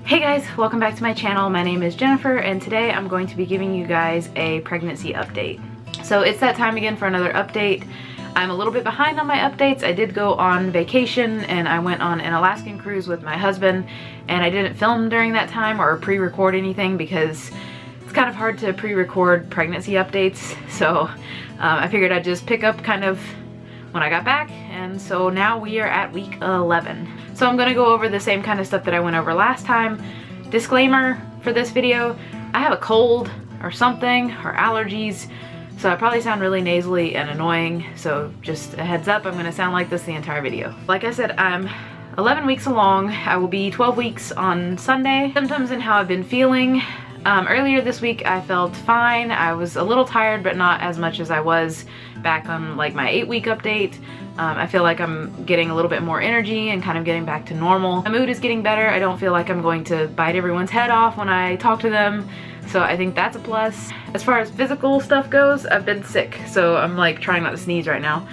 Hey guys, welcome back to my channel. My name is Jennifer and today I'm going to be giving you guys a pregnancy update. So it's that time again for another update. I'm a little bit behind on my updates. I did go on vacation and I went on an Alaskan cruise with my husband, and I didn't film during that time or pre-record anything because it's kind of hard to pre-record pregnancy updates. So I figured I'd just pick up kind of when I got back, and so now we are at week 11. So I'm gonna go over the same kind of stuff that I went over last time. Disclaimer for this video, I have a cold or something or allergies, so I probably sound really nasally and annoying, so just a heads up, I'm gonna sound like this the entire video. Like I said, I'm 11 weeks along. I will be 12 weeks on Sunday. Symptoms and how I've been feeling. Earlier this week I felt fine. I was a little tired, but not as much as I was back on like my 8-week update. I feel like I'm getting a little bit more energy and kind of getting back to normal. My mood is getting better. I don't feel like I'm going to bite everyone's head off when I talk to them, so I think that's a plus. As far as physical stuff goes, I've been sick, so I'm like trying not to sneeze right now.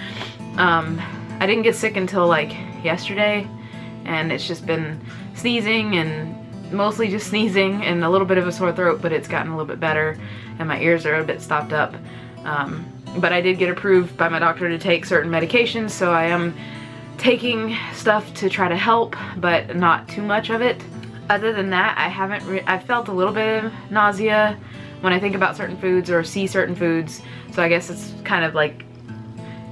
I didn't get sick until like yesterday, and it's just been sneezing and mostly just sneezing and a little bit of a sore throat, but it's gotten a little bit better and my ears are a bit stopped up. But I did get approved by my doctor to take certain medications, so I am taking stuff to try to help, but not too much of it. Other than that, I felt a little bit of nausea when I think about certain foods or see certain foods, so I guess it's kind of like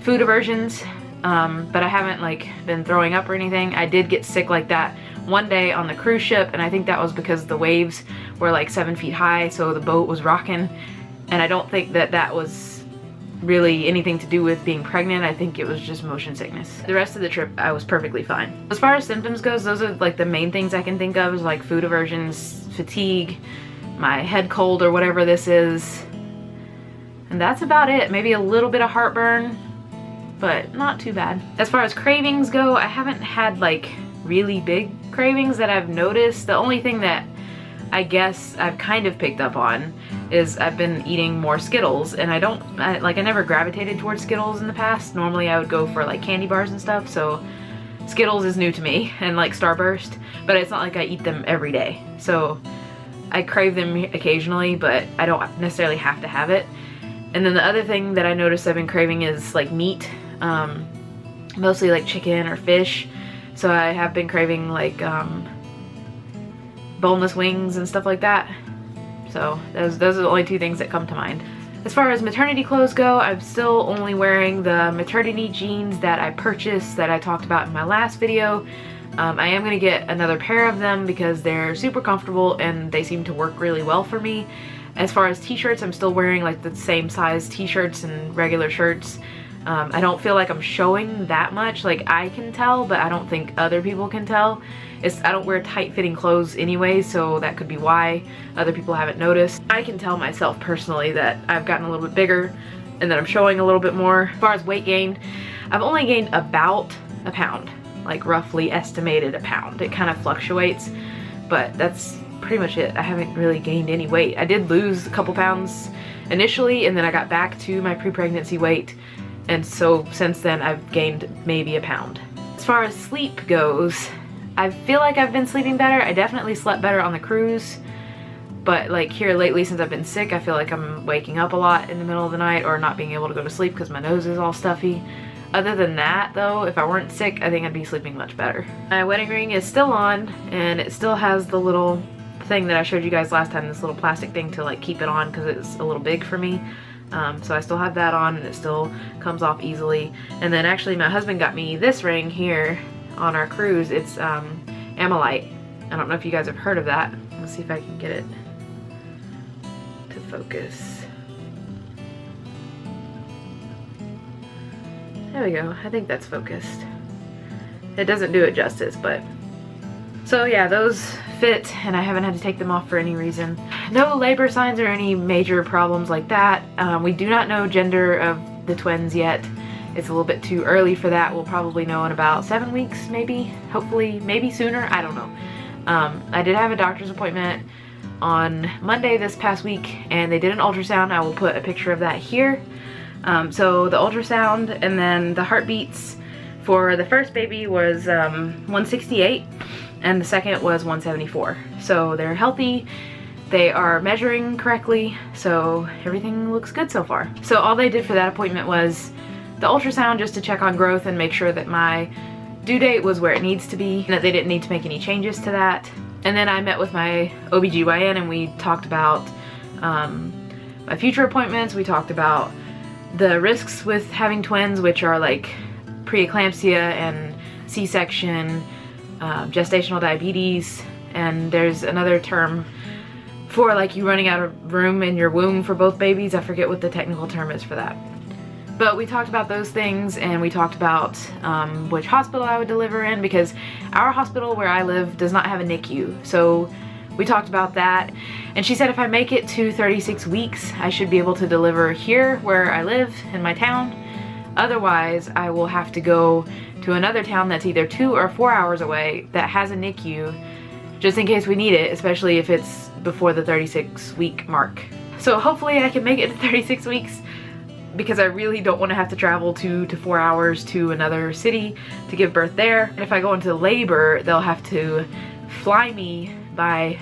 food aversions, but I haven't like been throwing up or anything. I did get sick like that one day on the cruise ship, and I think that was because the waves were like 7 feet high, so the boat was rocking, and I don't think that that was really anything to do with being pregnant. I think it was just motion sickness. The rest of the trip I was perfectly fine. As far as symptoms goes, those are like the main things I can think of, is like food aversions, fatigue, my head cold or whatever this is, and that's about it. Maybe a little bit of heartburn, but not too bad. As far as cravings go, I haven't had like really big cravings that I've noticed. The only thing that I guess I've kind of picked up on is I've been eating more Skittles, and I never gravitated towards Skittles in the past. Normally I would go for like candy bars and stuff, so Skittles is new to me, and like Starburst, but it's not like I eat them every day. So I crave them occasionally, but I don't necessarily have to have it. And then the other thing that I noticed I've been craving is like meat, mostly like chicken or fish. So I have been craving like boneless wings and stuff like that. So those are the only two things that come to mind. As far as maternity clothes go, I'm still only wearing the maternity jeans that I purchased that I talked about in my last video. I am going to get another pair of them because they're super comfortable and they seem to work really well for me. As far as t-shirts, I'm still wearing like the same size t-shirts and regular shirts. I don't feel like I'm showing that much. Like I can tell, but I don't think other people can tell. I don't wear tight-fitting clothes anyway, so that could be why other people haven't noticed. I can tell myself personally that I've gotten a little bit bigger and that I'm showing a little bit more. As far as weight gain, I've only gained about a pound, like roughly estimated a pound. It kind of fluctuates, but that's pretty much it. I haven't really gained any weight. I did lose a couple pounds initially, and then I got back to my pre-pregnancy weight, and so since then I've gained maybe a pound. As far as sleep goes, I feel like I've been sleeping better. I definitely slept better on the cruise, but like here lately since I've been sick, I feel like I'm waking up a lot in the middle of the night or not being able to go to sleep because my nose is all stuffy. Other than that though, if I weren't sick, I think I'd be sleeping much better. My wedding ring is still on, and it still has the little thing that I showed you guys last time, this little plastic thing to like keep it on because it's a little big for me. So I still have that on and it still comes off easily. And then actually my husband got me this ring here on our cruise. It's Ammolite. I don't know if you guys have heard of that. Let's see if I can get it to focus. There we go. I think that's focused. It doesn't do it justice, but so yeah, those fit and I haven't had to take them off for any reason. No labor signs or any major problems like that. We do not know gender of the twins yet. It's a little bit too early for that. We'll probably know in about 7 weeks, maybe, hopefully, maybe sooner, I don't know. I did have a doctor's appointment on Monday this past week, and they did an ultrasound. I will put a picture of that here. So the ultrasound and then the heartbeats for the first baby was 168, and the second was 174. So they're healthy. They are measuring correctly, so everything looks good so far. So all they did for that appointment was the ultrasound just to check on growth and make sure that my due date was where it needs to be, and that they didn't need to make any changes to that. And then I met with my OBGYN and we talked about my future appointments. We talked about the risks with having twins, which are like preeclampsia and C-section, gestational diabetes, and there's another term for like you running out of room in your womb for both babies. I forget what the technical term is for that. But we talked about those things, and we talked about which hospital I would deliver in, because our hospital where I live does not have a NICU. So we talked about that, and she said if I make it to 36 weeks, I should be able to deliver here where I live in my town. Otherwise, I will have to go to another town that's either 2 or 4 hours away that has a NICU, just in case we need it, especially if it's before the 36-week mark. So hopefully I can make it to 36 weeks, because I really don't want to have to travel 2 to 4 hours to another city to give birth there. And if I go into labor, they'll have to fly me by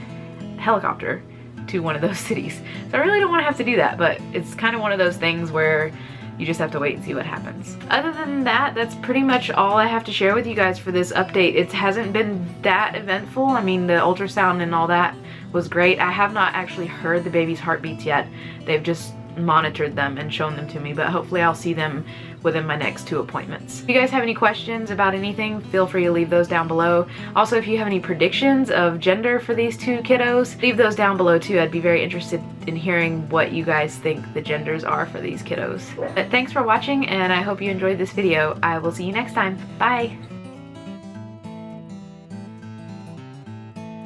helicopter to one of those cities. So I really don't want to have to do that, but it's kind of one of those things where you just have to wait and see what happens. Other than that, that's pretty much all I have to share with you guys for this update. It hasn't been that eventful. I mean, the ultrasound and all that was great. I have not actually heard the baby's heartbeats yet. They've just monitored them and shown them to me, but hopefully I'll see them within my next 2 appointments. If you guys have any questions about anything, feel free to leave those down below. Also, if you have any predictions of gender for these 2 kiddos, leave those down below too. I'd be very interested in hearing what you guys think the genders are for these kiddos. But thanks for watching, and I hope you enjoyed this video. I will see you next time. Bye!